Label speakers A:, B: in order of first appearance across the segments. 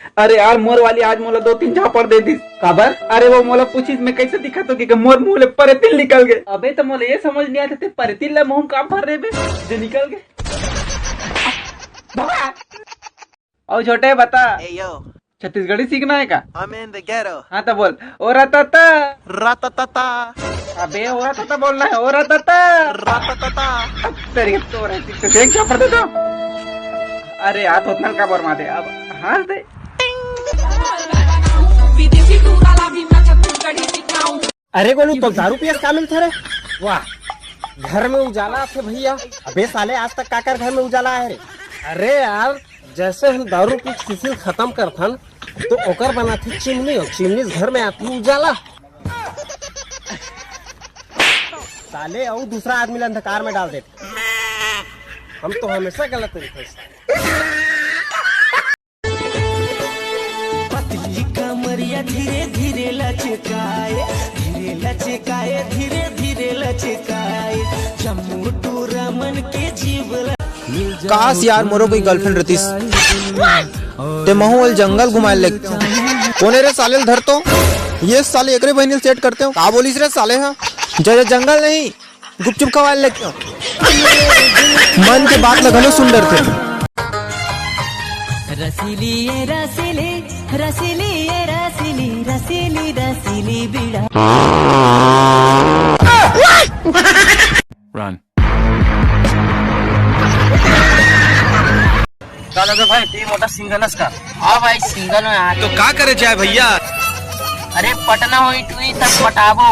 A: अरे यार मोर वाली आज मोला 2-3 झापड़ दे दी। काबर? अरे वो मोला पूछी मैं कैसे दिखा तो कि मोर मुंह ले परतिल निकल गए। अबे तो मोला ये समझ नहीं आता थे परतिल ले मुंह काम भर रहे बे जो निकल गए। और छोटे बता छत्तीसगढ़ी सीखना है का? हाँ तो बोल ओ रताता
B: राताता
A: अबे ओ रताता बोलना है ओ रताता
B: राताता।
A: तेरी तो रहती देख क्या पढ़ते तो। अरे हाथ उतना का बरमा दे अब हाँ दे।
C: अरे गोलू तो दारू पियस का मिलता रे? वाह घर में उजाला थे भैया। अबे साले आज तक काकर घर में उजाला है रे? अरे यार जैसे हम दारू की सिलसिल खत्म करथन तो ओकर बना थी चिमनी और चिमनी घर में आती उजाला। साले और दूसरा आदमी अंधकार में डाल देते। हम तो हमेशा गलत तरीके से।
D: पतली कमरिया धीरे धीरे लचकाए धीरे धीरे लचकाए जम्मू टू रमन के जीव।
B: काश यार मोरो कोई गर्लफ्रेंड रहतीस ते महू जंगल घुमाए लेग कोने रे साले धर तो ये साले एकरे बहनी सेट करते हो का बोलिस रे साले। हाँ जय जंगल नहीं गुपचुप खवाए लेग मन के बात लगनो सुंदर थे।
D: रसीली ये रसीली रसीली ये रसीली रसीली रसीली बिड़ा।
E: Run.
C: भाई ती मोटा सिंगलस का।
F: हाँ भाई सिंगल में आ
B: तो का करे जाए भैया?
F: अरे पटना होई टूरी तब पटाबो।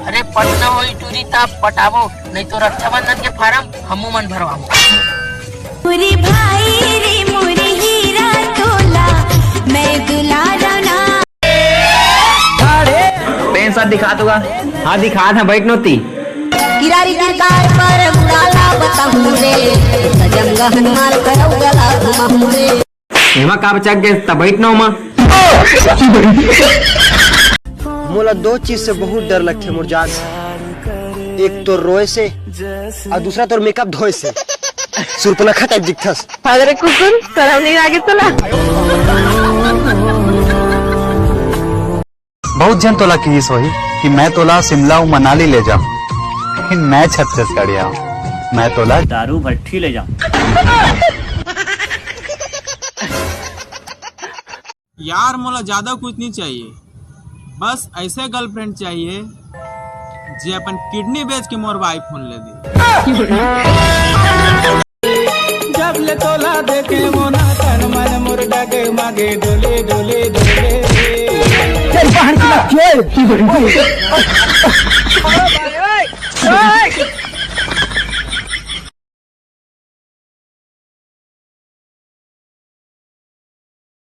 F: अरे पटना होई टूरी तब पटाबो नहीं तो रक्षाबंधन के फार्म हमू मन भरवाबो।
G: मुरी भाई रे मुरी हीरा तोला मैं दुलारा ना।
F: पेन साथ दिखा दूंगा। हाँ दिखा था बैठ नोती
G: किरारी गिरकार पर बुड़ाला बताऊं रे सजम गहन माल करौ गला घुमाऊं रे।
F: हेमा का बचा के तब बैठ नो मां।
C: मोला दो चीज से बहुत डर लगते मुरजाद। एक तो रोए से और दूसरा तो मेकअप धोए से। सुर्पनखा टाइप दिखथस।
H: अरे कुकुर शर्म नहीं लागे तोला?
E: बहुत जन तोला की सोही कि मैं तोला शिमला और मनाली ले जाऊं लेकिन मैं छत्तीसगढ़ आऊं मैं तोला
F: दारू भट्टी ले जाऊं।
I: यार मोला ज्यादा कुछ नहीं चाहिए बस ऐसे गर्लफ्रेंड चाहिए जे अपन किडनी बेच के मोर वाइफ फोन ले दे। जब ले तोला देखे मोना तन मन मोर डगे मागे डोले डोले डोले।